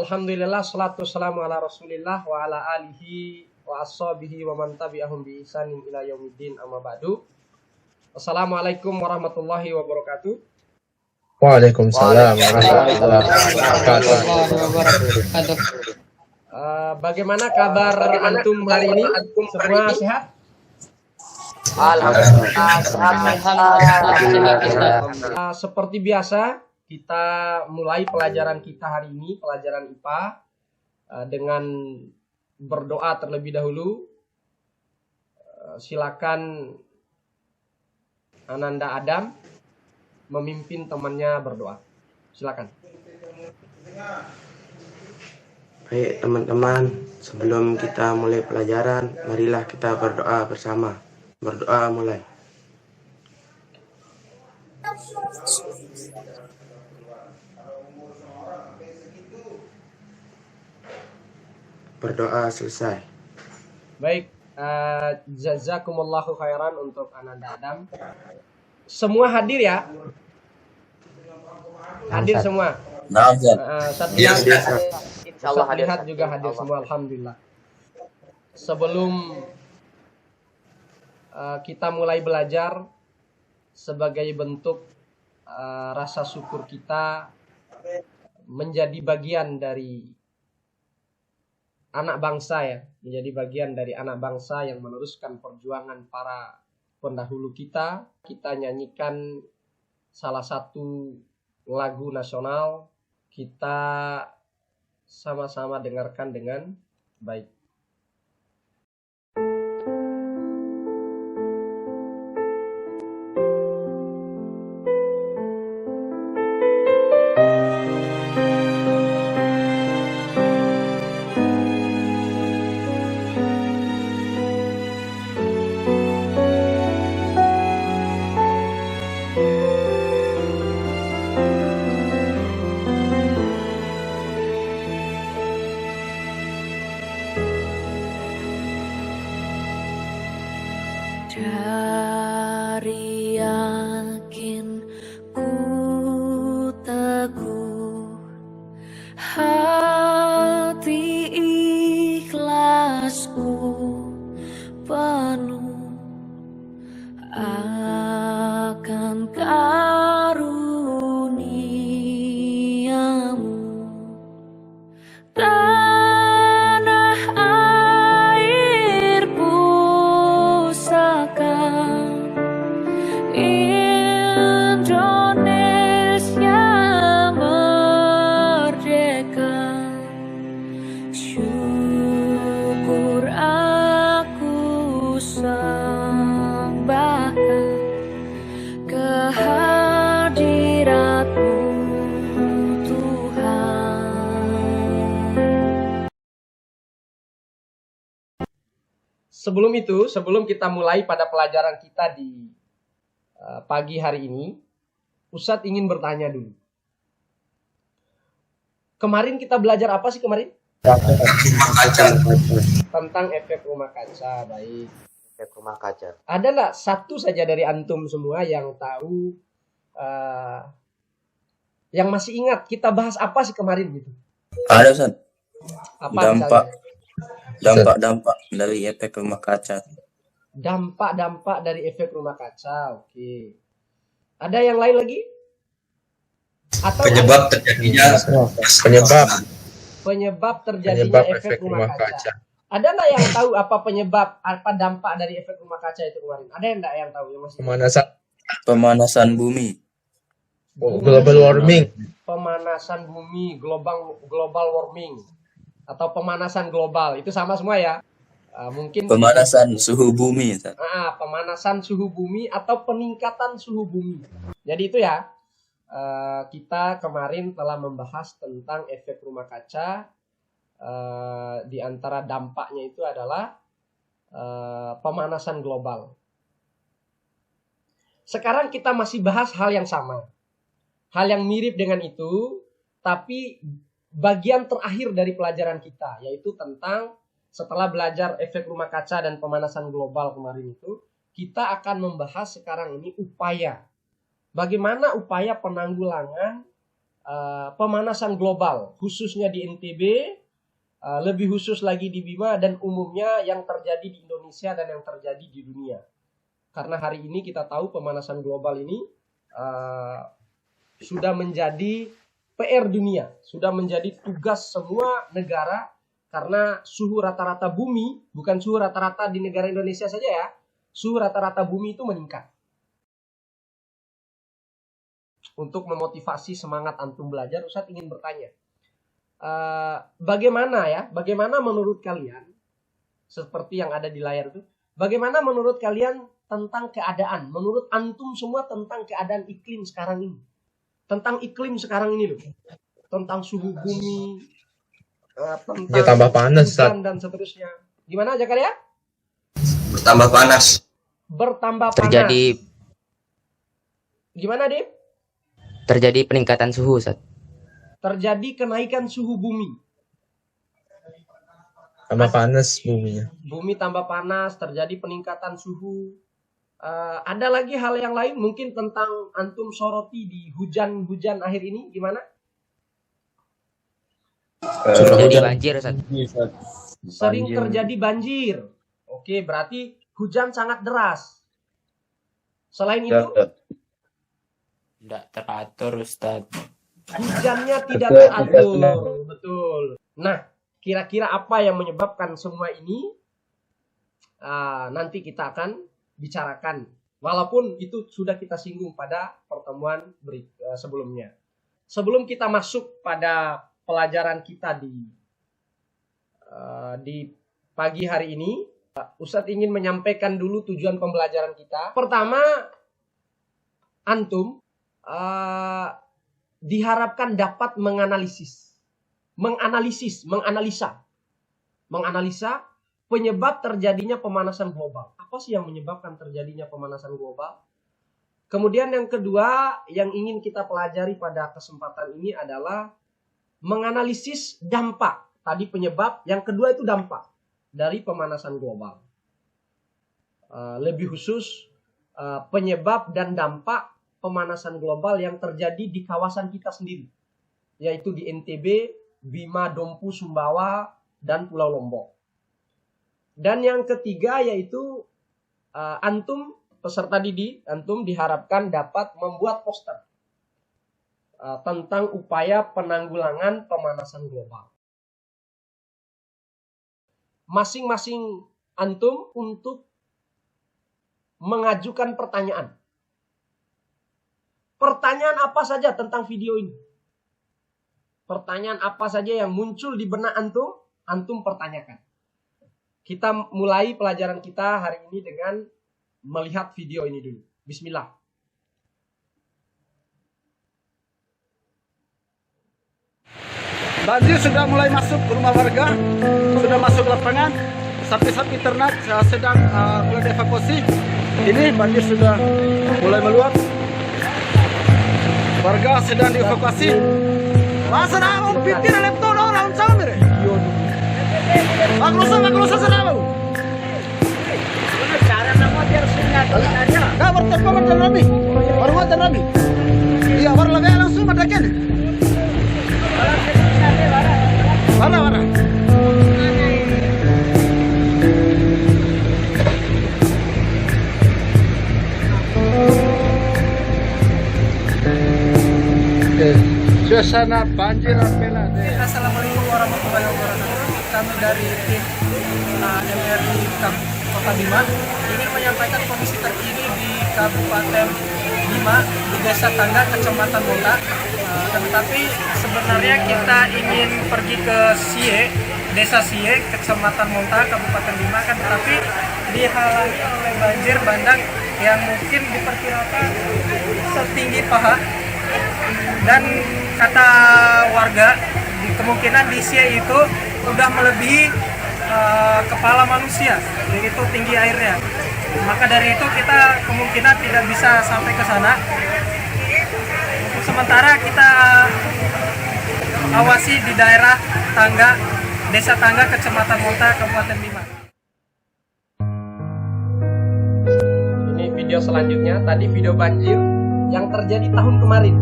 Alhamdulillah, salatu wassalamu ala rasulillah wa ala alihi wa ashabihi wa man tabi'ahum bi ihsanin ila yaumiddin, amma ba'du. Assalamualaikum warahmatullahi wabarakatuh. Waalaikumsalam warahmatullahi wabarakatuh. Bagaimana kabar antum hari ini? Semua sehat? Alhamdulillah sehat. Seperti biasa, kita mulai pelajaran kita hari ini, pelajaran IPA, dengan berdoa terlebih dahulu. Silakan Ananda Adam memimpin temannya berdoa. Silakan. Baik teman-teman, sebelum kita mulai pelajaran, marilah kita berdoa bersama. Berdoa mulai. Berdoa selesai. Baik, jazakumullahu khairan untuk Ananda Adam. Semua hadir ya? Hadir semua. Ustaz Lihat juga hadir semua, alhamdulillah. Sebelum kita mulai belajar, sebagai bentuk rasa syukur kita menjadi bagian dari anak bangsa ya, menjadi bagian dari anak bangsa yang meneruskan perjuangan para pendahulu kita. Kita nyanyikan salah satu lagu nasional, kita sama-sama dengarkan dengan baik. Dari yakin ku teguh, hati ikhlasku penuh akan karuniamu. Tanah air pusaka Indonesia merdeka, syukur aku sembah kehadiratmu Tuhan. Sebelum kita mulai pada pelajaran kita di pagi hari ini, Ustadz ingin bertanya dulu. Kemarin kita belajar apa sih kemarin? Tentang efek rumah kaca. Baik. Efek rumah kaca. Ada nggak satu saja dari antum semua yang tahu, yang masih ingat kita bahas apa sih kemarin gitu? Ada, Ustaz. Apa Dampak dari efek rumah kaca. Dampak dari efek rumah kaca. Oke. Ada yang lain lagi? Atau Penyebab terjadinya efek rumah kaca. Ada nggak yang tahu apa dampak dari efek rumah kaca itu kemarin? Ada yang nggak yang tahu? Yang masih Pemanasan bumi. global warming. Pemanasan bumi, global warming, atau pemanasan global, itu sama semua ya. Mungkin Pemanasan suhu bumi, Ustaz. pemanasan suhu bumi atau peningkatan suhu bumi. Jadi itu ya, kita kemarin telah membahas tentang efek rumah kaca. Di antara dampaknya itu adalah pemanasan global. Sekarang kita masih bahas hal yang sama, hal yang mirip dengan itu, tapi bagian terakhir dari pelajaran kita, yaitu tentang setelah belajar efek rumah kaca dan pemanasan global kemarin itu, kita akan membahas sekarang ini upaya. Bagaimana upaya penanggulangan pemanasan global, khususnya di NTB, lebih khusus lagi di Bima, dan umumnya yang terjadi di Indonesia dan yang terjadi di dunia. Karena hari ini kita tahu pemanasan global ini sudah menjadi PR dunia, sudah menjadi tugas semua negara, karena suhu rata-rata bumi, bukan suhu rata-rata di negara Indonesia saja ya, suhu rata-rata bumi itu meningkat. Untuk memotivasi semangat antum belajar, Ustadz ingin bertanya, bagaimana menurut kalian, seperti yang ada di layar itu, bagaimana menurut kalian tentang keadaan, menurut antum semua tentang keadaan iklim sekarang ini, tentang iklim sekarang ini loh, tentang suhu bumi, tentang Dia tambah panas, hujan dan seterusnya. Gimana Zakaria? Bertambah panas. Bertambah panas. Gimana Dip? Terjadi peningkatan suhu, Ustaz. Terjadi kenaikan suhu bumi. Tambah panas buminya. Bumi tambah panas, terjadi peningkatan suhu. Ada lagi hal yang lain mungkin tentang antum soroti di hujan-hujan akhir ini, gimana? Terjadi banjir, Ustaz. Sering terjadi banjir. Oke, berarti hujan sangat deras. Selain itu, Tidak teratur, Ustaz. hujannya tidak teratur. Betul. Nah, kira-kira apa yang menyebabkan semua ini? Nanti kita akan bicarakan. Walaupun itu sudah kita singgung pada pertemuan sebelumnya. Sebelum kita masuk pada pelajaran kita di pagi hari ini, Ustadz ingin menyampaikan dulu tujuan pembelajaran kita. Pertama, antum diharapkan dapat menganalisa penyebab terjadinya pemanasan global. Apa sih yang menyebabkan terjadinya pemanasan global? Kemudian yang kedua yang ingin kita pelajari pada kesempatan ini adalah menganalisis dampak. Tadi penyebab, yang kedua itu dampak dari pemanasan global. Lebih khusus penyebab dan dampak pemanasan global yang terjadi di kawasan kita sendiri, yaitu di NTB, Bima, Dompu, Sumbawa, dan Pulau Lombok. Dan yang ketiga yaitu antum, peserta didik, antum diharapkan dapat membuat poster tentang upaya penanggulangan pemanasan global. Masing-masing antum untuk mengajukan pertanyaan. Pertanyaan apa saja tentang video ini? Pertanyaan apa saja yang muncul di benak antum, antum pertanyakan. Kita mulai pelajaran kita hari ini dengan melihat video ini dulu. Bismillah. Banjir sudah mulai masuk ke rumah warga, sudah masuk ke lapangan. Sapi-sapi ternak sedang mulai dievakuasi. Ini banjir sudah mulai meluap. Warga sedang dievakuasi. Masa na ang pitir na lepto na orang sama mere. Maklusa sana mau. Cara nama biar sunat aja. Nah, berteman Rami. Hormatan Rami. Iya, war lagi langsung madakan. Mana. Suasana banjir apela. Assalamualaikum warahmatullahi wabarakatuh. Kami dari tim MRI Kota Bima ingin menyampaikan kondisi terkini di Kabupaten Bima, di Desa Tangga, Kecamatan Monta. Tetapi sebenarnya kita ingin pergi ke Sie, Desa Sie, Kecamatan Monta, Kabupaten Bima, kan, tetapi dihalangi oleh banjir bandang yang mungkin diperkirakan setinggi paha. Dan kata warga, kemungkinan di Sie itu udah melebihi kepala manusia, begitu tinggi airnya. Maka dari itu kita kemungkinan tidak bisa sampai ke sana. Untuk sementara kita awasi di daerah Tangga, Desa Tangga, Kecamatan Monta, Kabupaten Bima. Ini video selanjutnya, tadi video banjir yang terjadi tahun kemarin.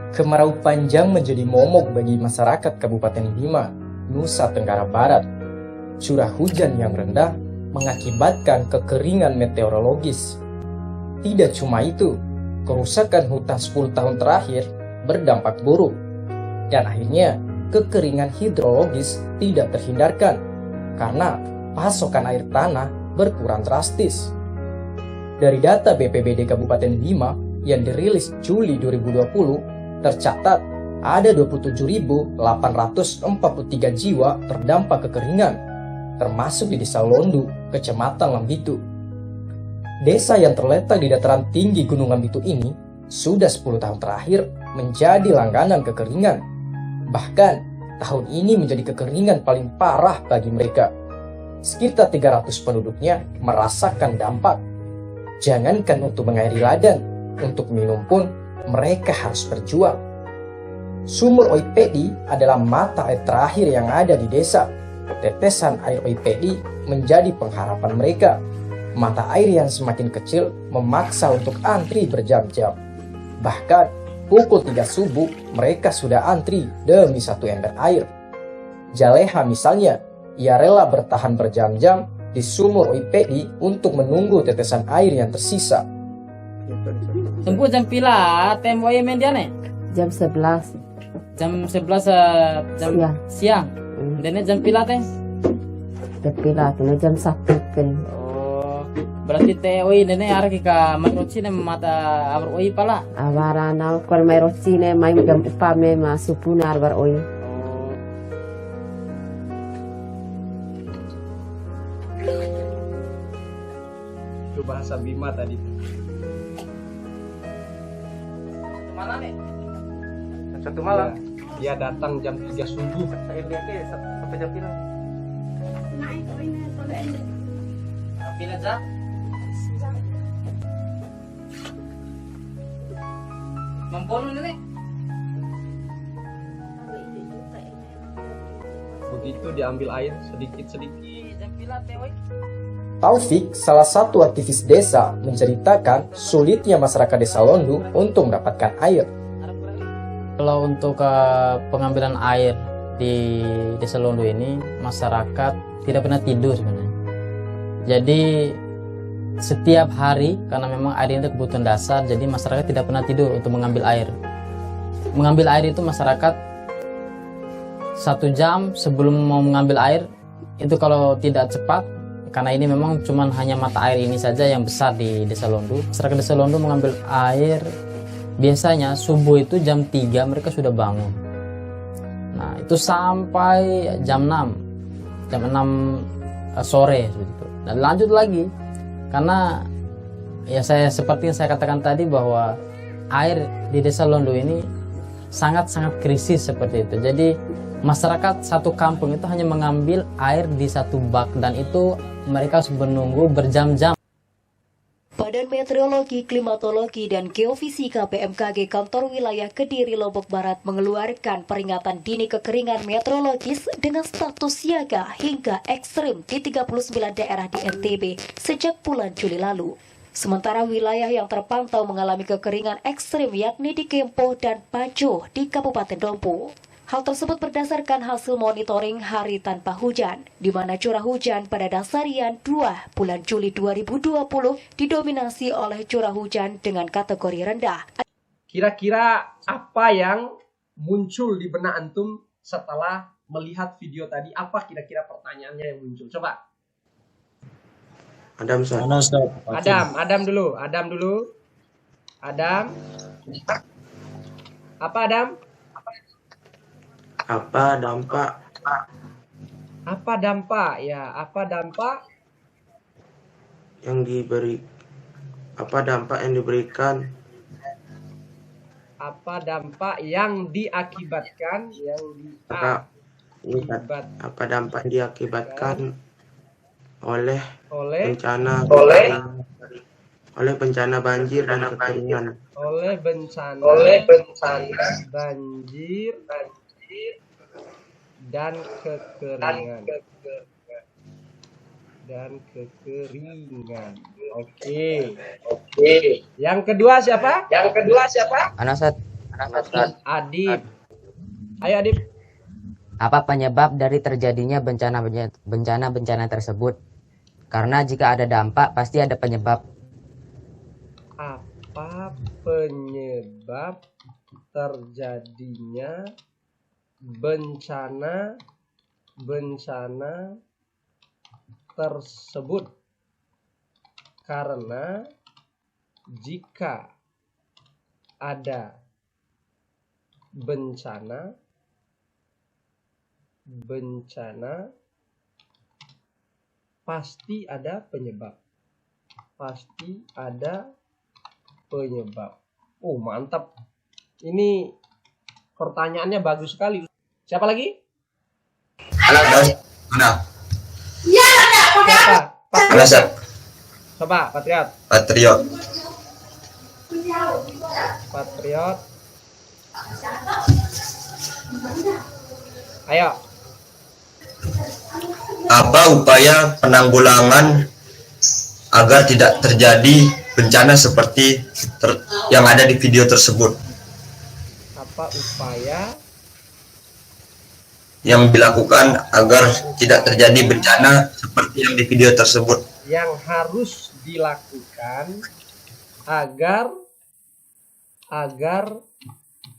Kemarau panjang menjadi momok bagi masyarakat Kabupaten Bima, Nusa Tenggara Barat. Curah hujan yang rendah mengakibatkan kekeringan meteorologis. Tidak cuma itu, kerusakan hutan 10 tahun terakhir berdampak buruk. Dan akhirnya, kekeringan hidrologis tidak terhindarkan karena pasokan air tanah berkurang drastis. Dari data BPBD Kabupaten Bima yang dirilis Juli 2020, tercatat ada 27.843 jiwa terdampak kekeringan, termasuk di Desa Londu, Kecamatan Lambitu. Desa yang terletak di dataran tinggi Gunung Lambitu ini sudah 10 tahun terakhir menjadi langganan kekeringan. Bahkan, tahun ini menjadi kekeringan paling parah bagi mereka. Sekitar 300 penduduknya merasakan dampak. Jangankan untuk mengairi ladang, untuk minum pun mereka harus berjuang. Sumur Oipedi adalah mata air terakhir yang ada di desa. Tetesan air Oipedi menjadi pengharapan mereka. Mata air yang semakin kecil memaksa untuk antri berjam-jam. Bahkan pukul 3 subuh mereka sudah antri demi satu ember air. Jaleha misalnya, ia rela bertahan berjam-jam di sumur Oipedi untuk menunggu tetesan air yang tersisa. Tunggu jam pila tempo ya mendiane? Jam 11. Jam 11 jam siang. Dene jam pila teh? Jam pila kena jam 1 kan. Oh, berarti teh oi dene arek ka maroci ne mata abr oi pala. Awarana kon maroci ne mai jam upame masupuna arbar oi. Itu bahasa Bima tadi. Mana nih? Satu malam. Dia datang jam 3 subuh. Saya lihatnya sampai jam pila. Pila jam? Mampono nih. Begitu diambil air sedikit-sedikit. Jam pila teh oi. Taufik, salah satu aktivis desa, menceritakan sulitnya masyarakat Desa Londu untuk mendapatkan air. Kalau untuk pengambilan air di Desa Londu ini, masyarakat tidak pernah tidur sebenarnya. Jadi setiap hari, karena memang air itu kebutuhan dasar, jadi masyarakat tidak pernah tidur untuk mengambil air. Mengambil air itu masyarakat 1 jam sebelum mau mengambil air, itu kalau tidak cepat, karena ini memang cuma hanya mata air ini saja yang besar di Desa Londu. Masyarakat Desa Londu mengambil air biasanya subuh itu jam 3 mereka sudah bangun. Nah, itu sampai jam 6 sore gitu. Dan lanjut lagi karena ya seperti yang saya katakan tadi bahwa air di Desa Londu ini sangat-sangat krisis seperti itu. Jadi masyarakat satu kampung itu hanya mengambil air di satu bak dan itu mereka harus menunggu berjam-jam. Badan Meteorologi, Klimatologi, dan Geofisika BMKG Kantor Wilayah Kediri, Lombok Barat mengeluarkan peringatan dini kekeringan meteorologis dengan status siaga hingga ekstrim di 39 daerah di NTB sejak bulan Juli lalu. Sementara wilayah yang terpantau mengalami kekeringan ekstrim yakni di Kempo dan Pajo di Kabupaten Dompu. Hal tersebut berdasarkan hasil monitoring hari tanpa hujan, di mana curah hujan pada dasarian 2 bulan Juli 2020 didominasi oleh curah hujan dengan kategori rendah. Kira-kira apa yang muncul di benak antum setelah melihat video tadi? Apa kira-kira pertanyaannya yang muncul? Coba. Adam, Adam dulu. Adam. Apa Adam? Apa dampak? Apa dampak? Ya, apa dampak yang diberikan? Apa dampak yang diakibatkan? Apa dampak yang diakibatkan oleh bencana banjir dan kekeringan? Oleh bencana banjir dan kekeringan. Oke. Yang kedua siapa? Anasat. Adib. Ayo Adib. Apa penyebab dari terjadinya bencana tersebut? Karena jika ada dampak, pasti ada penyebab. Apa penyebab terjadinya bencana tersebut? Karena jika ada bencana pasti ada penyebab. Pasti ada penyebab. Oh, mantap. Ini pertanyaannya bagus sekali. Siapa lagi? Mana? Siapa? Alasan. Coba, Patriot. Ayo. Apa upaya penanggulangan agar tidak terjadi bencana seperti yang ada di video tersebut? Apa upaya yang dilakukan agar tidak terjadi bencana seperti yang di video tersebut? Yang harus dilakukan agar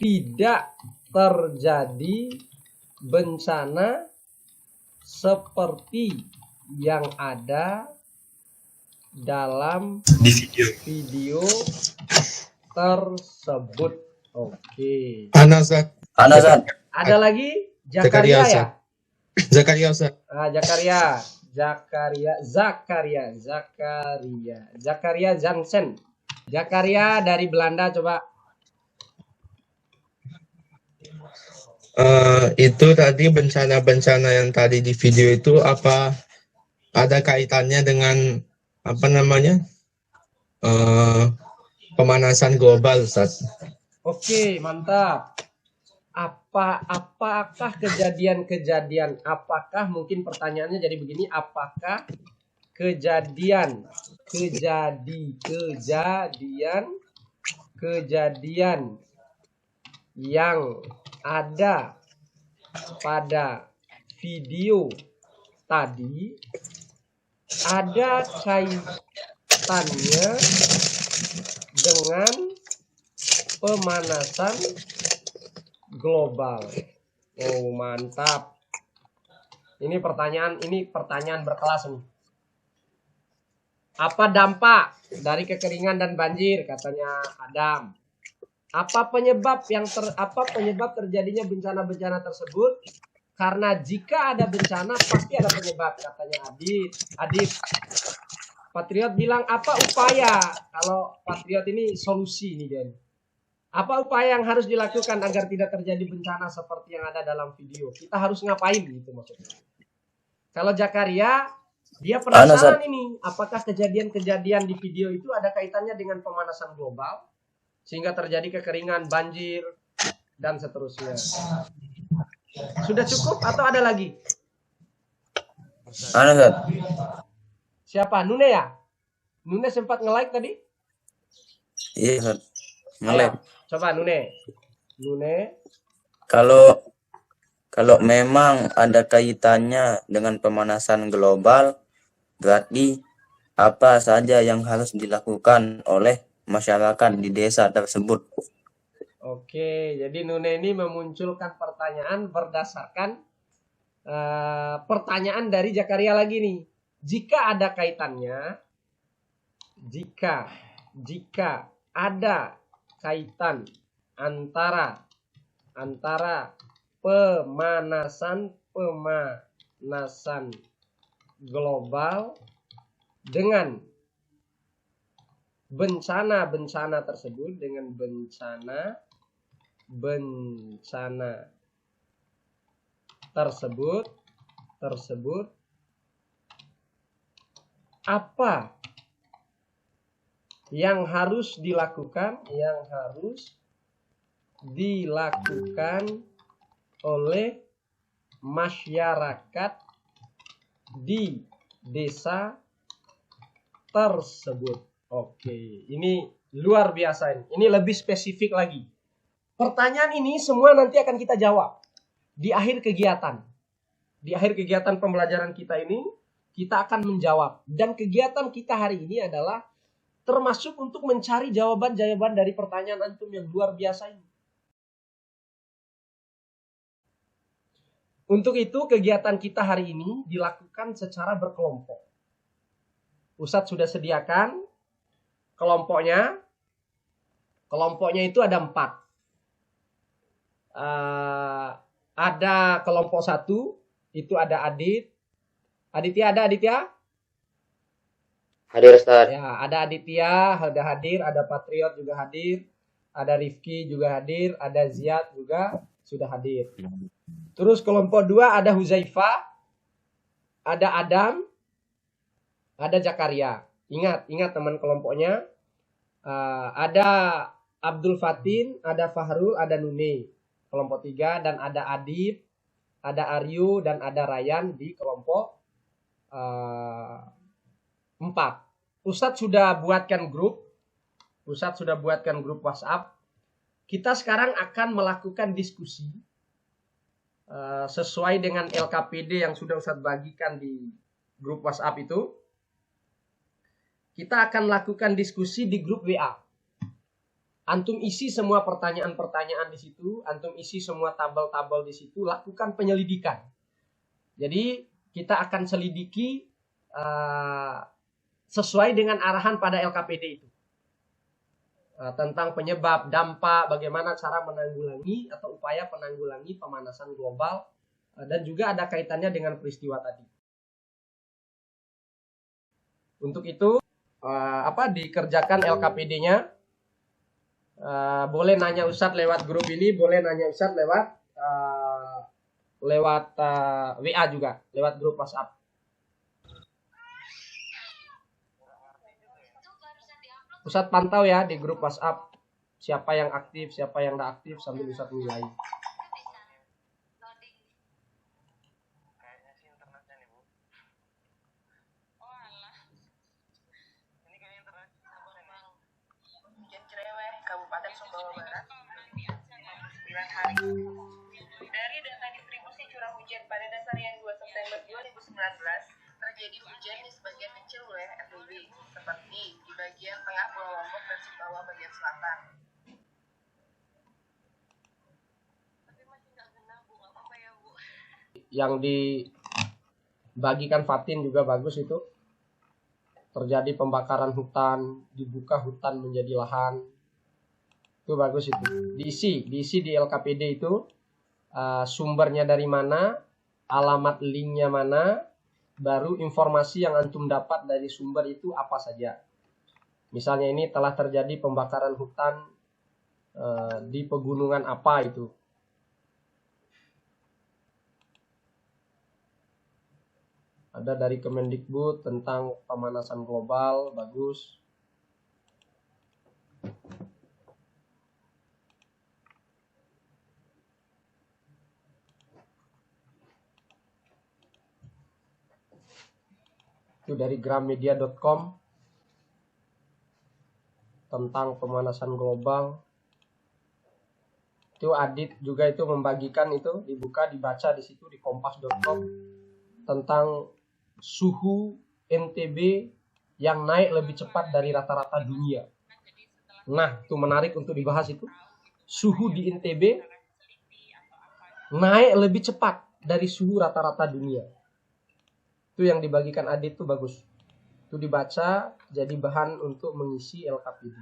tidak terjadi bencana seperti yang ada dalam video tersebut. Oke. Anazat. Ada lagi? Zakaria ya? Zakaria Ustaz. Zakaria Jansen. Zakaria dari Belanda, coba. Itu tadi bencana-bencana yang tadi di video itu apa ada kaitannya dengan apa namanya pemanasan global, Ustaz? Oke, mantap. Apakah kejadian? Apakah mungkin pertanyaannya jadi begini? Apakah kejadian yang ada pada video tadi ada kaitannya dengan pemanasan global? Oh, mantap. Ini pertanyaan berkelas nih. Apa dampak dari kekeringan dan banjir, katanya Adam? Apa penyebab terjadinya bencana-bencana tersebut? Karena jika ada bencana pasti ada penyebab, katanya Adib. Patriot bilang apa upaya? Kalau Patriot ini solusi nih, Den. Apa upaya yang harus dilakukan agar tidak terjadi bencana seperti yang ada dalam video? Kita harus ngapain gitu maksudnya? Kalau Zakaria, dia penasaran ini, apakah kejadian-kejadian di video itu ada kaitannya dengan pemanasan global sehingga terjadi kekeringan, banjir, dan seterusnya. Sudah cukup atau ada lagi? Siapa? Nune ya? Nune sempat nge-like tadi? Iya, nge-like. Coba Nune. Kalau memang ada kaitannya dengan pemanasan global, berarti apa saja yang harus dilakukan oleh masyarakat di desa tersebut? Oke, jadi Nune ini memunculkan pertanyaan berdasarkan pertanyaan dari Zakaria lagi nih. Jika ada kaitannya, jika ada kaitan antara pemanasan global dengan bencana tersebut, dengan bencana tersebut apa yang harus dilakukan oleh masyarakat di desa tersebut. Oke, ini luar biasa ini. Ini lebih spesifik lagi. Pertanyaan ini semua nanti akan kita jawab di akhir kegiatan. Di akhir kegiatan pembelajaran kita ini, kita akan menjawab. Dan kegiatan kita hari ini adalah termasuk untuk mencari jawaban-jawaban dari pertanyaan antum yang luar biasa ini. Untuk itu kegiatan kita hari ini dilakukan secara berkelompok. Ustadz sudah sediakan kelompoknya. Kelompoknya itu ada 4. Ada kelompok 1, itu ada Adit. Aditya ada Aditya? Hadir Ustaz. Ya, ada Aditya, ada hadir, ada Patriot juga hadir, ada Rifki juga hadir, ada Ziad juga sudah hadir. Terus kelompok 2 ada Huzaifah, ada Adam, ada Zakaria. Ingat teman kelompoknya. Ada Abdul Fatin, ada Fahrul, ada Nune. Kelompok 3 dan ada Adib, ada Aryu dan ada Ryan di kelompok 4. Ustadz sudah buatkan grup. Ustadz sudah buatkan grup WhatsApp. Kita sekarang akan melakukan diskusi sesuai dengan LKPD yang sudah Ustadz bagikan di grup WhatsApp itu. Kita akan lakukan diskusi di grup WA. Antum isi semua pertanyaan-pertanyaan di situ, antum isi semua tabel-tabel di situ, lakukan penyelidikan. Jadi kita akan selidiki sesuai dengan arahan pada LKPD itu. Tentang penyebab, dampak, bagaimana cara menanggulangi atau upaya penanggulangi pemanasan global, dan juga ada kaitannya dengan peristiwa tadi. Untuk itu dikerjakan LKPD-nya. Boleh nanya Ustadz lewat grup ini, boleh nanya Ustadz lewat WA juga, lewat grup WhatsApp. Ustadz pantau ya di grup WhatsApp siapa yang aktif, siapa yang tidak aktif sambil Ustadz nilai. Kabupaten Sumbawa Barat 9 hari. Dari data distribusi curah hujan pada dasar yang 2 September 2019 terjadi hujan di sebagian kecil wilayah FIB seperti di bagian tengah Pulau Lombok dan Sumbawa bagian selatan. Tapi masih nggak genap, Bu, nggak apa-apa ya, Bu. Yang dibagikan Fatin juga bagus itu. Terjadi pembakaran hutan, dibuka hutan menjadi lahan. Itu bagus itu. Diisi di LKPD itu sumbernya dari mana, alamat linknya mana, baru informasi yang antum dapat dari sumber itu apa saja. Misalnya ini telah terjadi pembakaran hutan di pegunungan apa itu. Ada dari Kemendikbud tentang pemanasan global, bagus. Itu dari gramedia.com tentang pemanasan global. Itu Adit juga itu membagikan itu, dibaca di situ di kompas.com tentang suhu NTB yang naik lebih cepat dari rata-rata dunia. Nah, itu menarik untuk dibahas itu. Suhu di NTB naik lebih cepat dari suhu rata-rata dunia. Itu yang dibagikan Adit itu bagus. Itu dibaca jadi bahan untuk mengisi LKPD.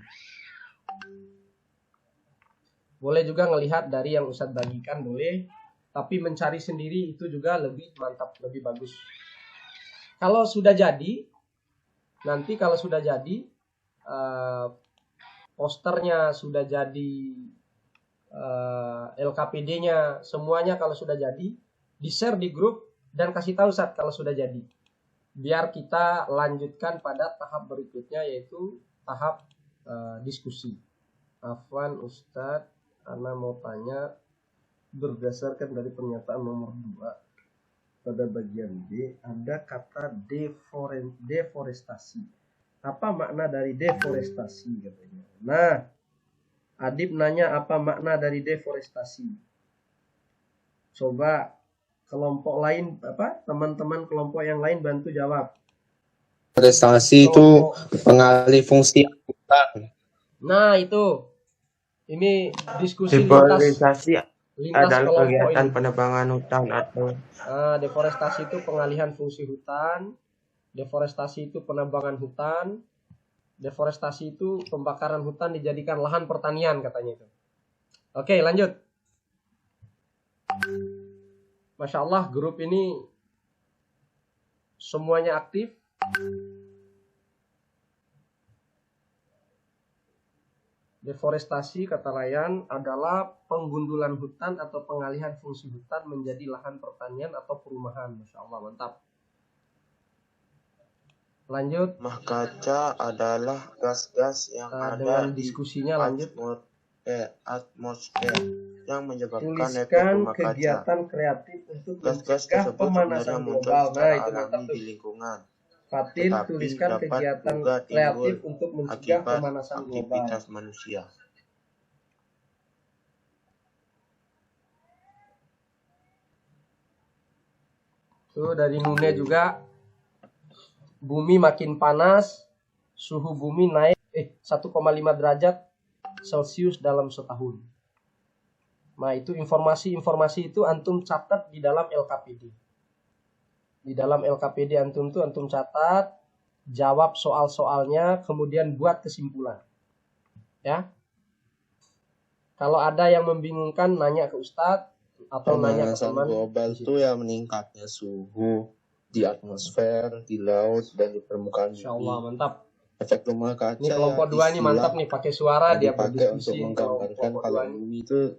Boleh juga ngelihat dari yang Ustadz bagikan, boleh. Tapi mencari sendiri itu juga lebih mantap, lebih bagus. Kalau sudah jadi, nanti kalau sudah jadi, posternya sudah jadi, LKPD-nya, semuanya kalau sudah jadi, di-share di grup, dan kasih tahu Ustadz kalau sudah jadi. Biar kita lanjutkan pada tahap berikutnya, yaitu tahap diskusi. Afwan Ustadz, Ana mau tanya, berdasarkan dari pernyataan nomor 2 pada bagian D ada kata deforestasi. Apa makna dari deforestasi katanya? Nah, Adib nanya apa makna dari deforestasi. Coba kelompok lain, teman-teman kelompok yang lain bantu jawab. Deforestasi itu pengalih fungsi hutan. Nah itu, ini diskusi Deforestasi lintas adalah kelompok kegiatan ini. penebangan hutan atau Deforestasi itu pengalihan fungsi hutan, deforestasi itu penebangan hutan, deforestasi itu pembakaran hutan dijadikan lahan pertanian katanya itu. Oke, lanjut. Masya Allah, grup ini semuanya aktif. Deforestasi, kata Ryan, adalah penggundulan hutan atau pengalihan fungsi hutan menjadi lahan pertanian atau perumahan. Masya Allah, mantap. Lanjut. Rumah kaca adalah gas-gas yang ada Dengan di diskusinya lanjut. atmosfer yang menyebabkan efek Tuliskan rumah kaca. kegiatan kreatif untuk Gas-gas mencegah tersebut pemanasan sebenarnya muncul global. Nah, secara itu mantap alami tuh. di lingkungan, Fatin, tetapi tuliskan dapat kegiatan juga kreatif timbul untuk mencegah akibat pemanasan global. aktivitas manusia. Tuh dari Nune juga, bumi makin panas, suhu bumi naik 1,5 derajat Celcius dalam setahun. Nah, itu informasi itu antum catat di dalam LKPD. Di dalam LKPD antum tuh antum catat, jawab soal-soalnya, kemudian buat kesimpulan. Ya. Kalau ada yang membingungkan, nanya ke Ustadz atau nanya ke Pemanasan teman. global itu ya meningkatnya suhu di atmosfer, di laut, dan di permukaan bumi. Insya Allah, mantap. Efek rumah kaca Ini kelompok ya 2 ini mantap nih, pakai suara dia dipakai untuk berdiskusi. menggambarkan kalau bumi itu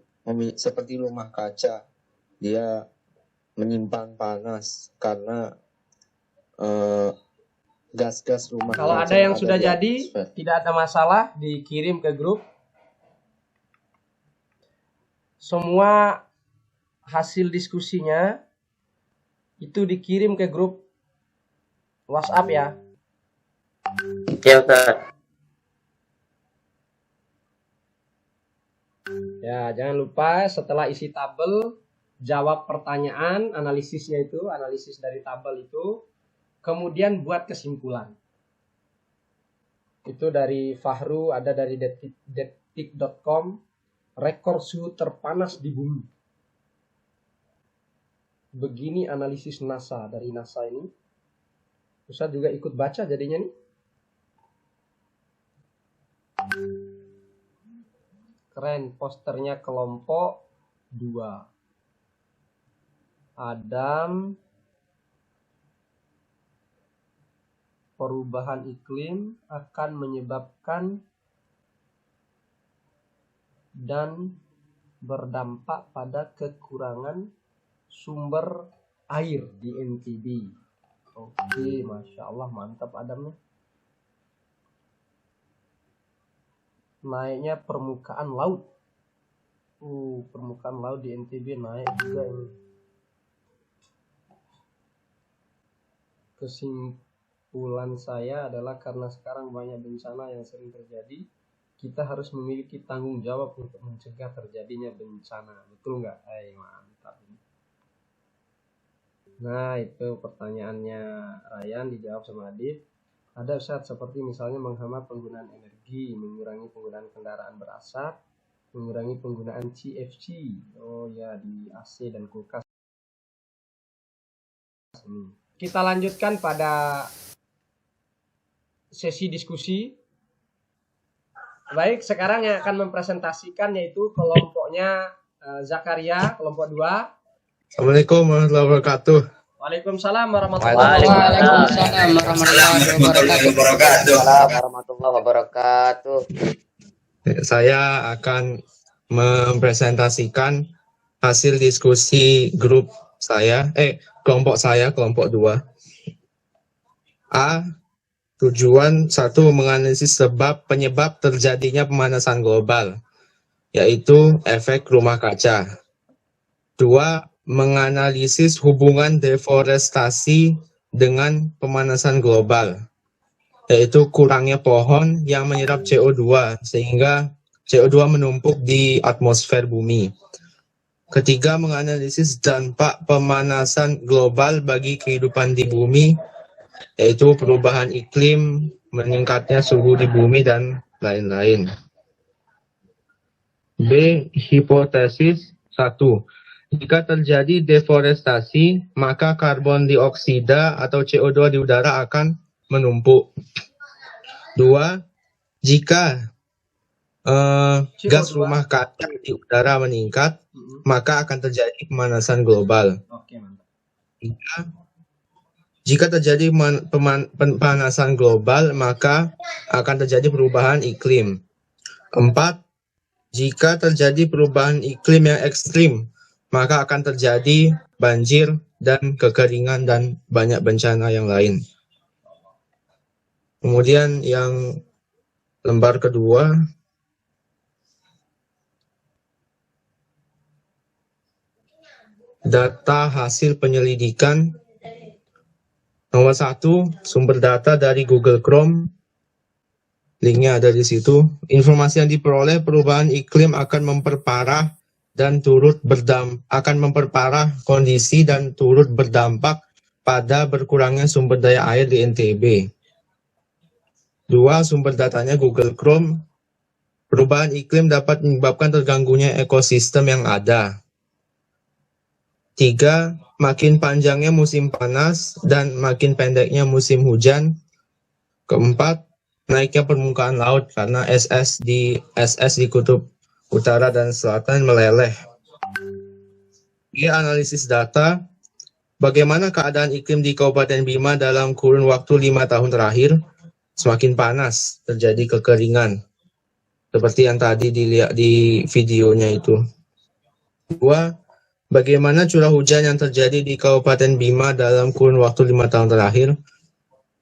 seperti rumah kaca, dia menyimpan panas karena gas-gas rumah Kalau kaca ada yang sudah di jadi, atmosfer. tidak ada masalah, dikirim ke grup. Semua hasil diskusinya itu dikirim ke grup WhatsApp ya. Ya, Ustaz. Ya, jangan lupa setelah isi tabel, jawab pertanyaan, analisisnya itu, analisis dari tabel itu, kemudian buat kesimpulan. Itu dari Fahru, ada dari detik.com, rekor suhu terpanas di bumi. Begini analisis NASA, dari NASA ini. Ustaz juga ikut baca jadinya nih. Keren, posternya kelompok 2. Adam, perubahan iklim akan menyebabkan dan berdampak pada kekurangan sumber air di NTB. Oke, Masya Allah, mantap Adam nih. Naiknya permukaan laut. Permukaan laut di NTB naik juga ini. Kesimpulan saya adalah karena sekarang banyak bencana yang sering terjadi, kita harus memiliki tanggung jawab untuk mencegah terjadinya bencana. Betul nggak? Mantap. Nah, itu pertanyaannya Ryan dijawab sama Adib. Ada Ustaz, seperti misalnya menghemat penggunaan energi, mengurangi penggunaan kendaraan berasap, mengurangi penggunaan CFC. Oh ya, di AC dan kulkas. Kita lanjutkan pada sesi diskusi. Baik, sekarang yang akan mempresentasikan yaitu kelompoknya Zakaria, kelompok 2. Assalamualaikum warahmatullahi wabarakatuh. Waalaikumsalam warahmatullahi wabarakatuh. Saya akan mempresentasikan hasil diskusi grup saya, kelompok saya, kelompok 2. A. Tujuan 1, menganalisis penyebab terjadinya pemanasan global, yaitu efek rumah kaca. 2. Menganalisis hubungan deforestasi dengan pemanasan global, yaitu kurangnya pohon yang menyerap CO2 sehingga CO2 menumpuk di atmosfer bumi. Ketiga, menganalisis dampak pemanasan global bagi kehidupan di bumi, yaitu perubahan iklim, meningkatnya suhu di bumi, dan lain-lain. B. Hipotesis 1. Jika terjadi deforestasi, maka karbon dioksida atau CO2 di udara akan menumpuk. 2. Jika gas rumah kaca di udara meningkat, maka akan terjadi pemanasan global. Jika terjadi pemanasan global, maka akan terjadi perubahan iklim. 4. Jika terjadi perubahan iklim yang ekstrim, maka akan terjadi banjir dan kekeringan dan banyak bencana yang lain. Kemudian yang lembar kedua, data hasil penyelidikan. Nomor 1, sumber data dari Google Chrome. Linknya ada di situ. Informasi yang diperoleh, perubahan iklim akan memperparah kondisi dan turut berdampak pada berkurangnya sumber daya air di NTB. 2, sumber datanya Google Chrome. Perubahan iklim dapat menyebabkan terganggunya ekosistem yang ada. 3, makin panjangnya musim panas dan makin pendeknya musim hujan. 4, naiknya permukaan laut karena es di kutub utara dan selatan meleleh. Analisis data. Bagaimana keadaan iklim di Kabupaten Bima dalam kurun waktu 5 tahun terakhir? Semakin panas, terjadi kekeringan. Seperti yang tadi dilihat di videonya itu. 2, bagaimana curah hujan yang terjadi di Kabupaten Bima dalam kurun waktu 5 tahun terakhir?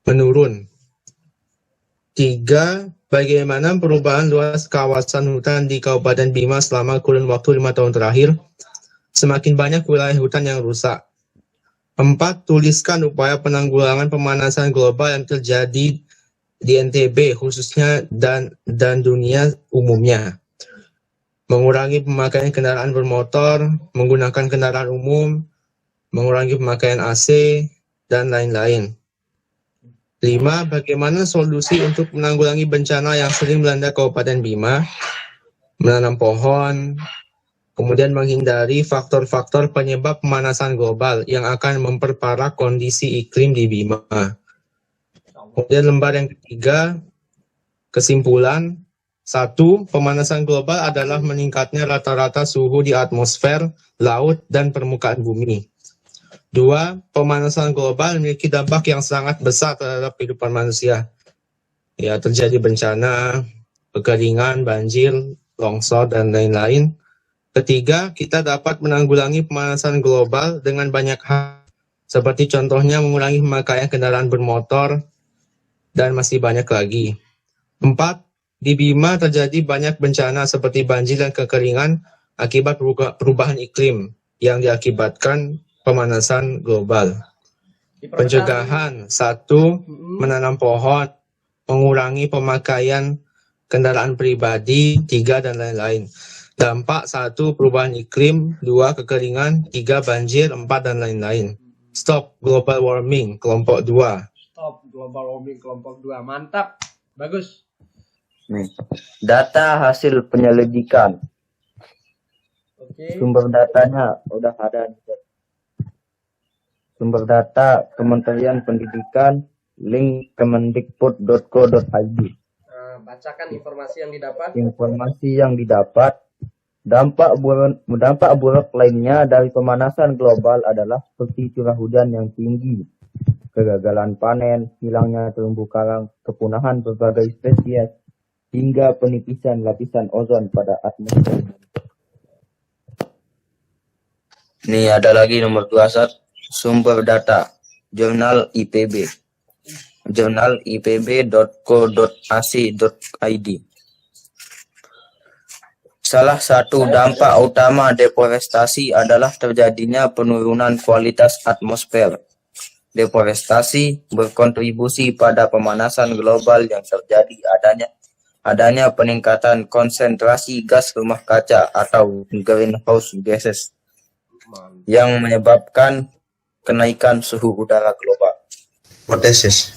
Menurun. 3, bagaimana perubahan luas kawasan hutan di Kabupaten Bima selama kurun waktu 5 tahun terakhir? Semakin banyak wilayah hutan yang rusak. 4, tuliskan upaya penanggulangan pemanasan global yang terjadi di NTB khususnya dan dunia umumnya. Mengurangi pemakaian kendaraan bermotor, menggunakan kendaraan umum, mengurangi pemakaian AC, dan lain-lain. 5, bagaimana solusi untuk menanggulangi bencana yang sering melanda Kabupaten Bima? Menanam pohon, kemudian menghindari faktor-faktor penyebab pemanasan global yang akan memperparah kondisi iklim di Bima. Kemudian lembar yang ketiga, kesimpulan. 1, pemanasan global adalah meningkatnya rata-rata suhu di atmosfer, laut, dan permukaan bumi. 2, pemanasan global memiliki dampak yang sangat besar terhadap kehidupan manusia. Ya, terjadi bencana, kekeringan, banjir, longsor, dan lain-lain. 3, kita dapat menanggulangi pemanasan global dengan banyak hal, seperti contohnya mengurangi pemakaian kendaraan bermotor, dan masih banyak lagi. 4, di Bima terjadi banyak bencana seperti banjir dan kekeringan akibat perubahan iklim yang diakibatkan pemanasan global. Pencegahan. 1, menanam pohon, mengurangi pemakaian kendaraan pribadi, 3, dan lain-lain. Dampak. 1, perubahan iklim, 2, kekeringan, 3, banjir, 4, dan lain-lain. Stop global warming, kelompok 2. Stop global warming, kelompok 2. Mantap. Bagus. Nih, data hasil penyelidikan. Sumber datanya udah ada. Sumber data Kementerian Pendidikan, link kemendikbud.co.id. Bacakan informasi yang didapat. Informasi yang didapat. Dampak buruk lainnya dari pemanasan global adalah seperti curah hujan yang tinggi, kegagalan panen, hilangnya terumbu karang, kepunahan berbagai spesies, hingga penipisan lapisan ozon pada atmosfer. Ini ada lagi nomor 21, sumber data, jurnal IPB, jurnal ipb.co.ac.id. Salah satu dampak utama deforestasi adalah terjadinya penurunan kualitas atmosfer. Deforestasi berkontribusi pada pemanasan global yang terjadi adanya peningkatan konsentrasi gas rumah kaca atau greenhouse gases yang menyebabkan kenaikan suhu udara global. Hipotesis.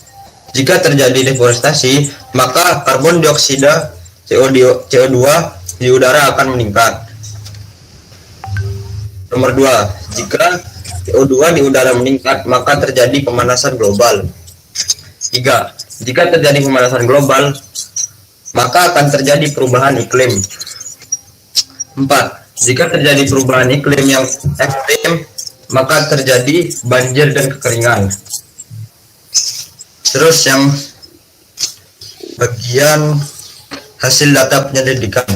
Jika terjadi deforestasi, maka karbon dioksida CO2 di udara akan meningkat. Nomor 2, jika CO2 di udara meningkat, maka terjadi pemanasan global. 3, jika terjadi pemanasan global, maka akan terjadi perubahan iklim. 4, jika terjadi perubahan iklim yang ekstrim, maka terjadi banjir dan kekeringan. Terus yang bagian hasil data penyelidikan.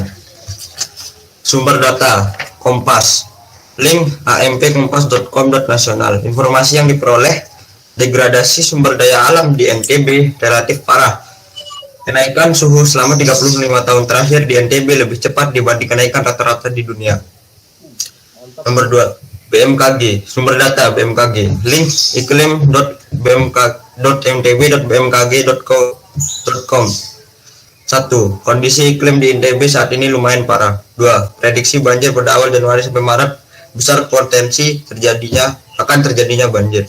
Sumber data Kompas. Link ampkompas.com.nasional. Informasi yang diperoleh, degradasi sumber daya alam di NTB relatif parah. Kenaikan suhu selama 35 tahun terakhir di NTB lebih cepat dibanding kenaikan rata-rata di dunia. Nomor 2, BMKG. Sumber data BMKG. Link iklim.bmkg.bmkg.co.com. 1. Kondisi iklim di NTB saat ini lumayan parah. 2. Prediksi banjir pada awal Januari sampai Maret, besar potensi akan terjadinya banjir.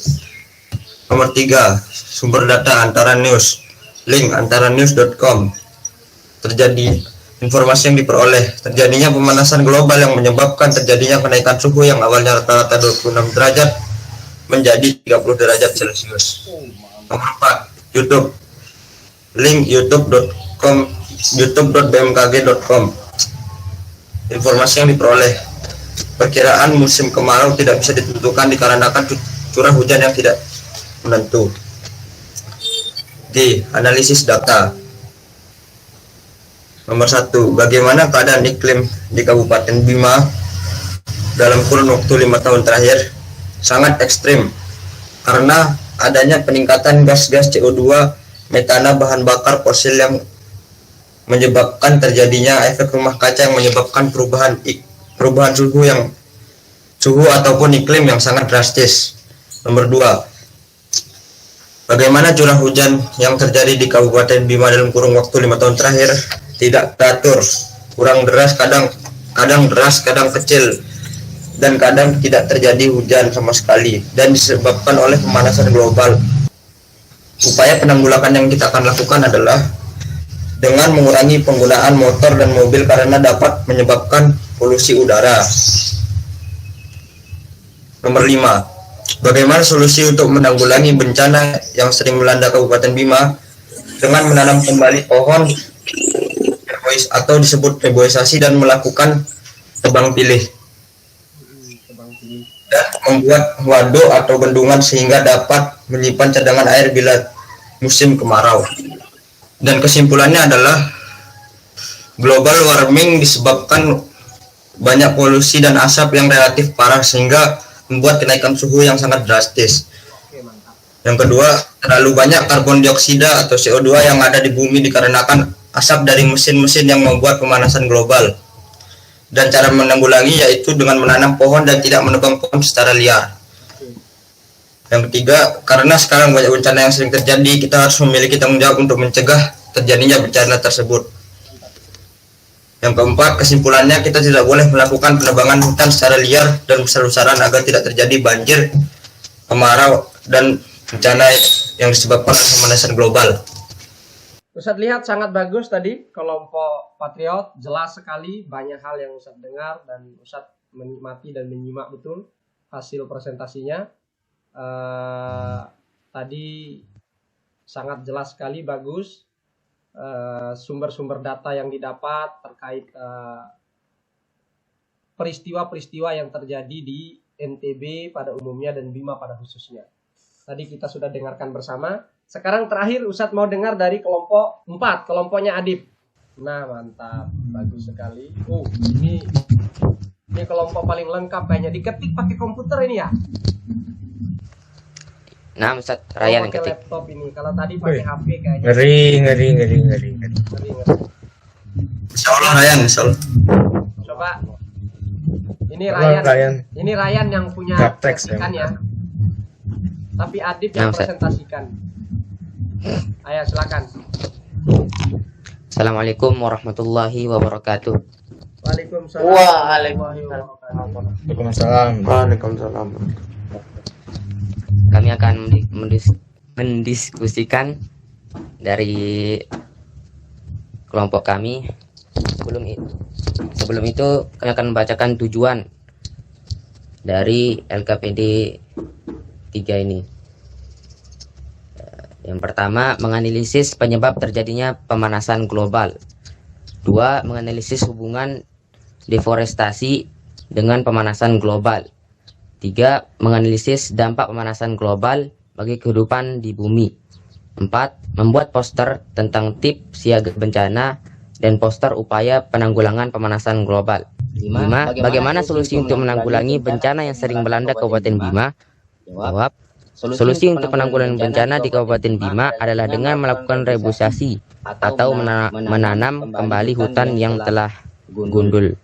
Nomor 3, sumber data Antara News. Link antaranews.com. Terjadi informasi yang diperoleh, terjadinya pemanasan global yang menyebabkan terjadinya kenaikan suhu yang awalnya rata-rata 26 derajat menjadi 30 derajat Celcius. Nomor 4, YouTube. Link youtube.bmkg.com. Informasi yang diperoleh, perkiraan musim kemarau tidak bisa ditentukan dikarenakan curah hujan yang tidak menentu. D. Analisis data. Nomor 1. Bagaimana keadaan iklim di Kabupaten Bima dalam kurun waktu 5 tahun terakhir? Sangat ekstrim karena adanya peningkatan gas-gas CO2, metana, bahan bakar fosil yang menyebabkan terjadinya efek rumah kaca yang menyebabkan perubahan suhu ataupun iklim yang sangat drastis. Nomor 2. Bagaimana curah hujan yang terjadi di Kabupaten Bima dalam kurun waktu 5 tahun terakhir? Tidak teratur, kurang deras, kadang deras, kadang kecil, dan kadang tidak terjadi hujan sama sekali, dan disebabkan oleh pemanasan global. Upaya penanggulangan yang kita akan lakukan adalah dengan mengurangi penggunaan motor dan mobil karena dapat menyebabkan polusi udara. Nomor 5. Bagaimana solusi untuk menanggulangi bencana yang sering melanda Kabupaten Bima? Dengan menanam kembali pohon atau disebut reboisasi dan melakukan tebang pilih, dan membuat waduk atau bendungan sehingga dapat menyimpan cadangan air bila musim kemarau. Dan kesimpulannya adalah global warming disebabkan banyak polusi dan asap yang relatif parah sehingga membuat kenaikan suhu yang sangat drastis. Yang kedua, terlalu banyak karbon dioksida atau CO2 yang ada di bumi dikarenakan asap dari mesin-mesin yang membuat pemanasan global. Dan cara menanggulangi yaitu dengan menanam pohon dan tidak menebang pohon secara liar. Yang ketiga, karena sekarang banyak bencana yang sering terjadi, kita harus memiliki tanggung jawab untuk mencegah terjadinya bencana tersebut. Yang keempat, kesimpulannya kita tidak boleh melakukan penebangan hutan secara liar dan besar-besaran agar tidak terjadi banjir, kemarau, dan bencana yang disebabkan oleh pemanasan global. Ustadz lihat sangat bagus tadi kelompok Patriot, jelas sekali banyak hal yang Ustadz dengar dan Ustadz menikmati dan menyimak betul hasil presentasinya. Tadi sangat jelas sekali, bagus. Sumber-sumber data yang didapat terkait peristiwa-peristiwa yang terjadi di NTB pada umumnya dan Bima pada khususnya. Tadi kita sudah dengarkan bersama. Sekarang terakhir Ustadz mau dengar dari kelompok 4, kelompoknya Adib. Nah, mantap, bagus sekali. Ini kelompok paling lengkap kayaknya. Diketik pakai komputer ini ya? Nah, Ustaz, Ryan yang ketik. Laptop ini. Kalau tadi pakai HP kayaknya. Ngeri. Insyaallah Ryan, insyaallah. Coba. Ini Ryan. Ini Ryan yang punya ketikan ya. Tapi Adib yang presentasikan. Ayo silakan. Assalamualaikum warahmatullahi wabarakatuh. Waalaikumsalam. Waalaikumsalam. Waalaikumsalam. Kami akan mendiskusikan dari kelompok kami. Sebelum itu kami akan membacakan tujuan dari LKPD 3 ini. Yang pertama, menganalisis penyebab terjadinya pemanasan global. 2. Menganalisis hubungan deforestasi dengan pemanasan global. 3. Menganalisis dampak pemanasan global bagi kehidupan di bumi. 4. Membuat poster tentang tips siaga bencana dan poster upaya penanggulangan pemanasan global. 5. Bagaimana solusi untuk menanggulangi bencana yang sering melanda Kabupaten Bima? Jawab. Solusi untuk penanggulangan bencana di Kabupaten Bima adalah dengan melakukan reboisasi atau menanam kembali hutan yang telah gundul.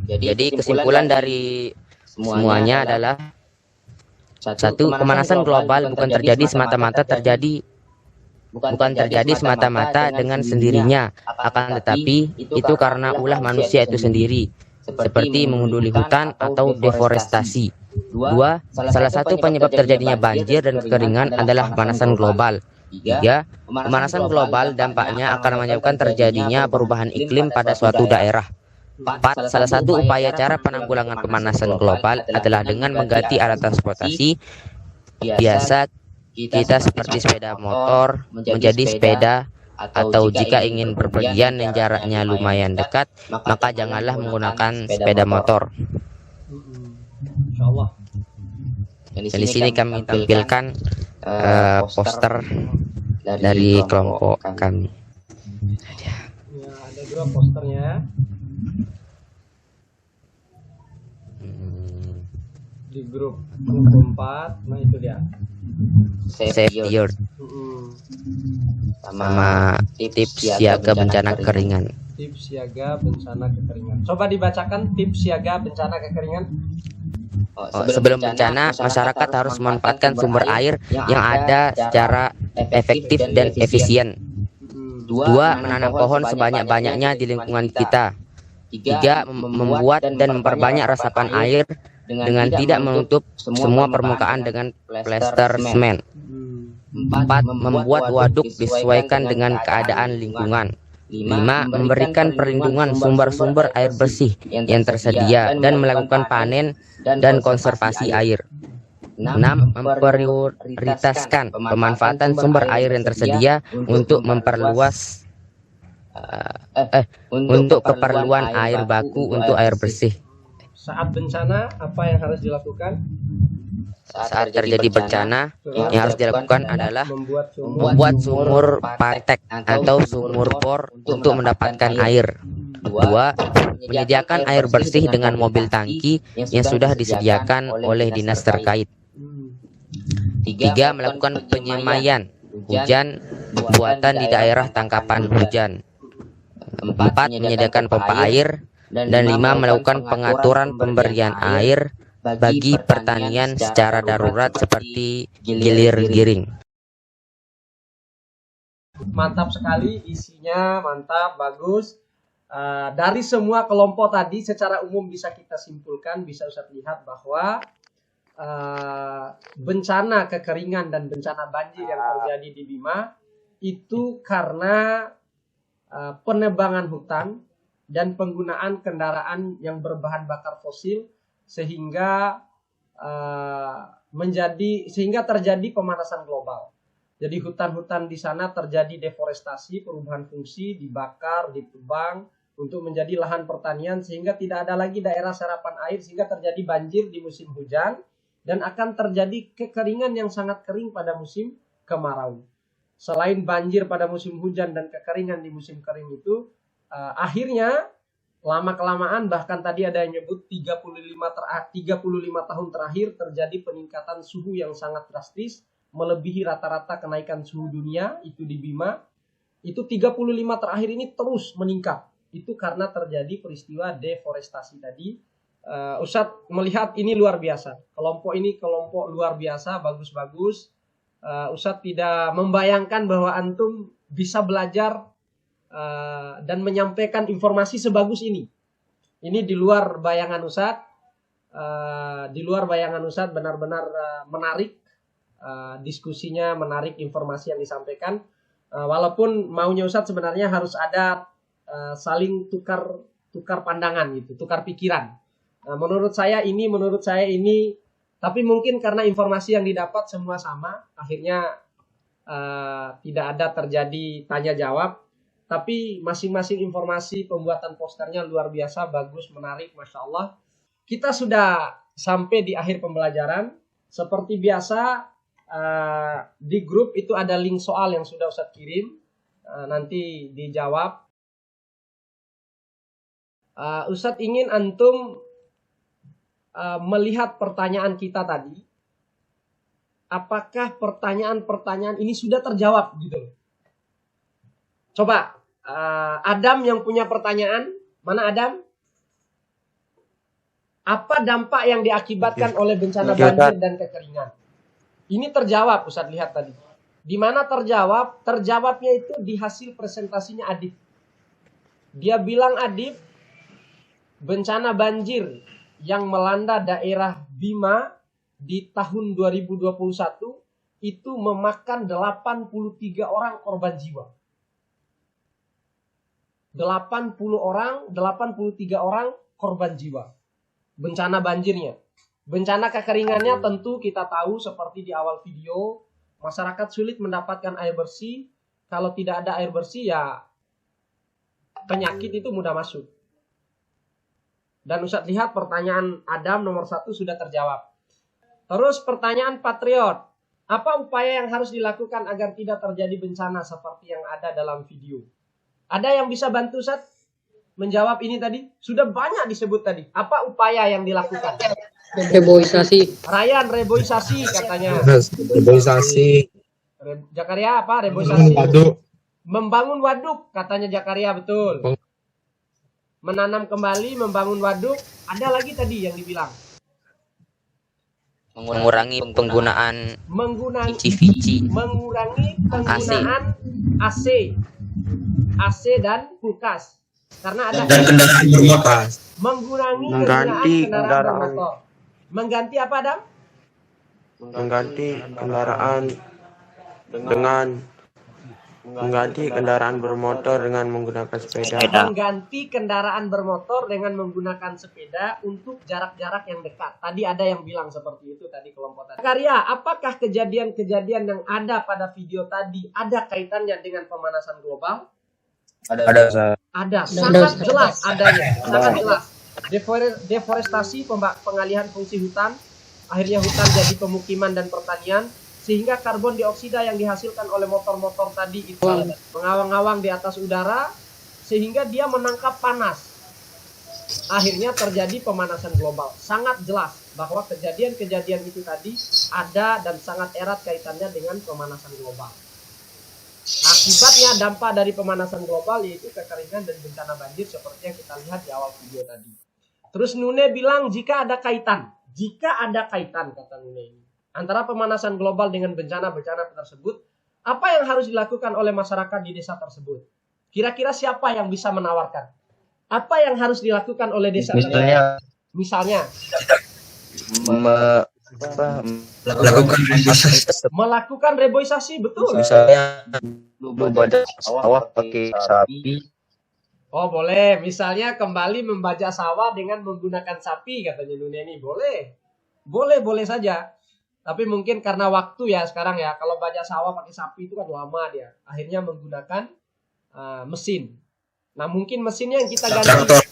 Jadi kesimpulan dari semuanya adalah 1. Pemanasan global bukan terjadi semata-mata dengan sendirinya, akan tetapi itu karena ulah manusia itu sendiri, seperti menggunduli hutan atau deforestasi. 2. Salah satu penyebab terjadinya banjir dan kekeringan adalah pemanasan global. 3. Pemanasan global dampaknya akan menyebabkan terjadinya perubahan iklim pada suatu daerah. 4. Salah satu upaya cara penanggulangan pemanasan global adalah dengan mengganti alat transportasi biasa kita seperti sepeda motor menjadi sepeda, atau jika ingin berpergian yang jaraknya lumayan dekat, maka janganlah menggunakan sepeda motor. Dan di sini kami tampilkan poster dari kelompok kami. Ya, ada 2 posternya. Di grup 4, nah itu dia. Save the Earth. Sama tips siaga bencana kekeringan. Tips siaga bencana kekeringan. Coba dibacakan tips siaga bencana kekeringan. Sebelum bencana, masyarakat harus memanfaatkan sumber air yang ada secara efektif dan efisien. 2. Menanam pohon sebanyak-banyaknya di lingkungan kita. 3. Membuat dan memperbanyak resapan air dengan tidak menutup semua permukaan dengan plester semen. 4. Membuat waduk disesuaikan dengan keadaan lingkungan. 5. Memberikan perlindungan sumber-sumber air bersih yang tersedia dan melakukan panen dan konservasi air. 6. Memprioritaskan pemanfaatan sumber air yang tersedia untuk memperluas untuk keperluan air baku untuk air bersih. Saat bencana, apa yang harus dilakukan? Saat terjadi bencana, yang harus dilakukan adalah membuat sumur patek atau sumur bor untuk mendapatkan air. 2. Menyediakan air bersih dengan mobil tangki yang sudah disediakan oleh dinas terkait. 3. Melakukan penyemaian hujan buatan di daerah tangkapan hujan. 4. Menyediakan pompa air. Dan 5. Melakukan pengaturan pemberian air bagi pertanian secara darurat seperti gilir giring. Mantap sekali, isinya mantap, bagus. Dari semua kelompok tadi secara umum bisa kita simpulkan, bisa Ustaz lihat bahwa bencana kekeringan dan bencana banjir yang terjadi di Bima itu karena penebangan hutan dan penggunaan kendaraan yang berbahan bakar fosil sehingga terjadi pemanasan global. Jadi hutan-hutan di sana terjadi deforestasi, perubahan fungsi, dibakar, ditebang untuk menjadi lahan pertanian sehingga tidak ada lagi daerah serapan air sehingga terjadi banjir di musim hujan dan akan terjadi kekeringan yang sangat kering pada musim kemarau. Selain banjir pada musim hujan dan kekeringan di musim kering itu, akhirnya lama-kelamaan bahkan tadi ada yang nyebut 35 tahun terakhir terjadi peningkatan suhu yang sangat drastis melebihi rata-rata kenaikan suhu dunia itu di Bima. Itu 35 terakhir ini terus meningkat. Itu karena terjadi peristiwa deforestasi tadi. Ustadz melihat ini luar biasa. Kelompok ini kelompok luar biasa, bagus-bagus. Ustadz tidak membayangkan bahwa antum bisa belajar dan menyampaikan informasi sebagus ini. Ini di luar bayangan Ustadz. Di luar bayangan Ustadz, benar-benar menarik diskusinya, menarik informasi yang disampaikan. Walaupun maunya Ustadz sebenarnya harus ada saling tukar pandangan gitu, tukar pikiran. Menurut saya ini, tapi mungkin karena informasi yang didapat semua sama, akhirnya tidak ada terjadi tanya jawab. Tapi masing-masing informasi pembuatan posternya luar biasa, bagus, menarik, Masya Allah. Kita sudah sampai di akhir pembelajaran. Seperti biasa, di grup itu ada link soal yang sudah Ustadz kirim. Nanti dijawab. Ustadz ingin antum melihat pertanyaan kita tadi. Apakah pertanyaan-pertanyaan ini sudah terjawab gitu? Coba. Adam yang punya pertanyaan, mana Adam? Apa dampak yang diakibatkan oleh bencana banjir dan kekeringan? Ini terjawab, Ustadz lihat tadi. Di mana terjawab? Terjawabnya itu di hasil presentasinya Adib. Dia bilang Adib, bencana banjir yang melanda daerah Bima di tahun 2021 itu memakan 83 orang korban jiwa. 83 orang korban jiwa. Bencana banjirnya. Bencana kekeringannya tentu kita tahu seperti di awal video, masyarakat sulit mendapatkan air bersih. Kalau tidak ada air bersih ya penyakit itu mudah masuk. Dan Ustadz lihat pertanyaan Adam nomor 1 sudah terjawab. Terus pertanyaan Patriot. Apa upaya yang harus dilakukan agar tidak terjadi bencana seperti yang ada dalam video? Ada yang bisa bantu Ustadz menjawab ini tadi? Sudah banyak disebut tadi. Apa upaya yang dilakukan? Reboisasi. Ryan, reboisasi katanya. Reboisasi. Jakaria apa? Reboisasi. Waduk. Membangun waduk katanya Jakaria, betul. Menanam kembali, membangun waduk. Ada lagi tadi yang dibilang. Mengurangi penggunaan mengurangi penggunaan AC dan kulkas. Karena ada dan kendaraan bermotor. Mengganti kendaraan bermotor. Mengganti apa, Adam? Mengganti kendaraan bermotor dengan menggunakan sepeda. Mengganti kendaraan bermotor dengan menggunakan sepeda untuk jarak-jarak yang dekat. Tadi ada yang bilang seperti itu tadi kelompok tadi. Karya, apakah kejadian-kejadian yang ada pada video tadi ada kaitannya dengan pemanasan global? Ada. Sangat jelas adanya. Sangat jelas. Deforestasi, pengalihan fungsi hutan, akhirnya hutan jadi pemukiman dan pertanian, sehingga karbon dioksida yang dihasilkan oleh motor-motor tadi itu mengawang-awang di atas udara, sehingga dia menangkap panas. Akhirnya terjadi pemanasan global. Sangat jelas bahwa kejadian-kejadian itu tadi ada dan sangat erat kaitannya dengan pemanasan global. Akibatnya dampak dari pemanasan global yaitu kekeringan dan bencana banjir seperti yang kita lihat di awal video tadi. Terus Nune bilang jika ada kaitan kata Nune ini, antara pemanasan global dengan bencana-bencana tersebut, apa yang harus dilakukan oleh masyarakat di desa tersebut? Kira-kira siapa yang bisa menawarkan? Apa yang harus dilakukan oleh desa tersebut? Misalnya melakukan reboisasi, betul. Misalnya lu bajak sawah pakai sapi. Oh boleh, misalnya kembali membajak sawah dengan menggunakan sapi katanya Nuneni, boleh saja. Tapi mungkin karena waktu ya sekarang ya, kalau bajak sawah pakai sapi itu kan lama dia. Akhirnya menggunakan mesin. Nah mungkin mesinnya yang kita ganti.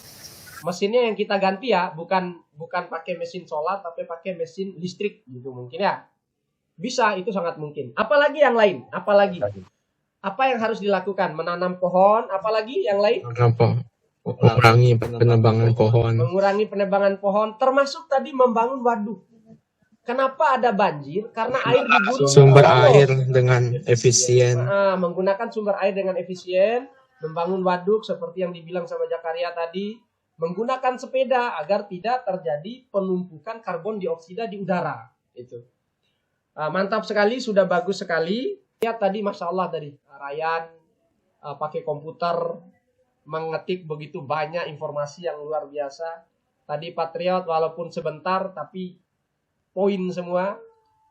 Mesinnya yang kita ganti ya, bukan pakai mesin solar tapi pakai mesin listrik gitu mungkin ya. Bisa, itu sangat mungkin. Apalagi yang lain? Apa yang harus dilakukan? Menanam pohon, apalagi yang lain? Mengurangi penebangan pohon. Mengurangi penebangan pohon, termasuk tadi membangun waduk. Kenapa ada banjir? Karena air dibuang. Sumber air dengan efisien. Menggunakan sumber air dengan efisien, membangun waduk seperti yang dibilang sama Jakaria tadi, menggunakan sepeda agar tidak terjadi penumpukan karbon dioksida di udara. Itu. Mantap sekali, sudah bagus sekali. Lihat tadi, Masya Allah dari Ryan pakai komputer, mengetik begitu banyak informasi yang luar biasa. Tadi Patriot walaupun sebentar, tapi poin semua.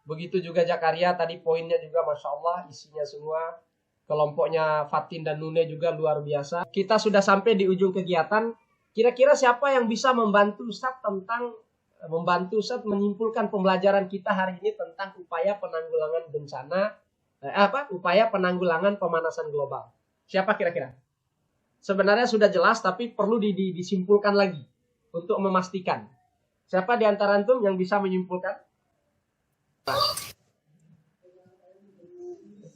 Begitu juga Jakaria, tadi poinnya juga Masya Allah, isinya semua. Kelompoknya Fatin dan Nune juga luar biasa. Kita sudah sampai di ujung kegiatan. Kira-kira siapa yang bisa membantu Ustaz menyimpulkan pembelajaran kita hari ini tentang upaya penanggulangan bencana, upaya penanggulangan pemanasan global. Siapa kira-kira? Sebenarnya sudah jelas, tapi perlu disimpulkan lagi untuk memastikan. Siapa di antara antum yang bisa menyimpulkan?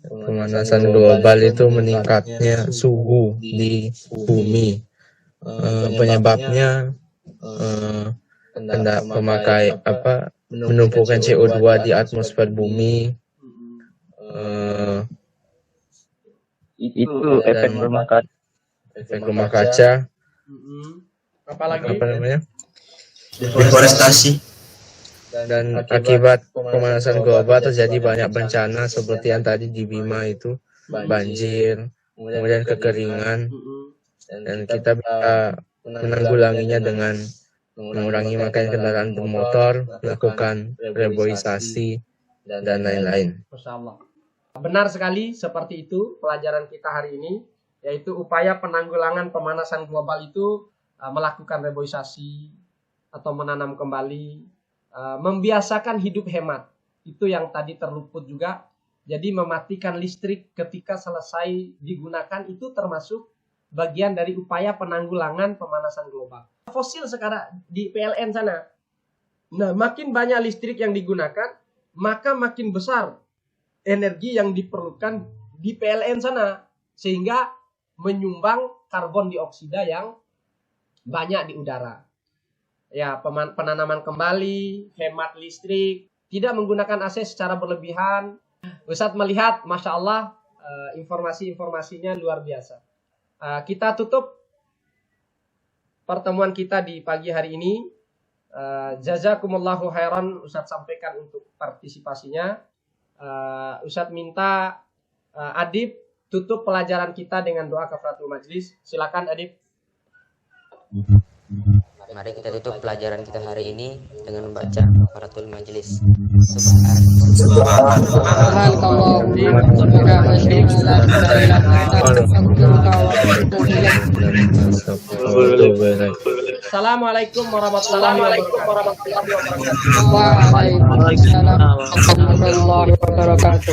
Pemanasan global itu meningkatnya suhu di bumi. Penyebabnya memakai menumpukan CO2 di atmosfer bumi. Itu efek rumah kaca. Apalagi? Apa namanya? Deforestasi. Dan akibat pemanasan global terjadi banyak bencana seperti yang tadi di Bima itu, banjir, kemudian kekeringan, dan kita bisa menanggulanginya dengan mengurangi makanya kendaraan bermotor, melakukan reboisasi, dan lain-lain. Benar sekali, seperti itu pelajaran kita hari ini, yaitu upaya penanggulangan pemanasan global itu melakukan reboisasi atau menanam kembali, membiasakan hidup hemat. Itu yang tadi terluput juga. Jadi mematikan listrik ketika selesai digunakan itu termasuk bagian dari upaya penanggulangan pemanasan global. Fosil sekarang di PLN sana. Nah, makin banyak listrik yang digunakan, maka makin besar energi yang diperlukan di PLN sana, sehingga menyumbang karbon dioksida yang banyak di udara. Ya, penanaman kembali, hemat listrik, tidak menggunakan AC secara berlebihan. Ustadz melihat, Masya Allah, informasi-informasinya luar biasa. Kita tutup pertemuan kita di pagi hari ini. Jazakumullahu khairan, Ustadz sampaikan untuk partisipasinya. Ustadz minta Adib tutup pelajaran kita dengan doa kafaratul majlis. Silakan Adib. Mari kita tutup pelajaran kita hari ini dengan membaca kafaratul majlis. Assalamualaikum warahmatullahi wabarakatuh. Waalaikumsalam warahmatullahi wabarakatuh.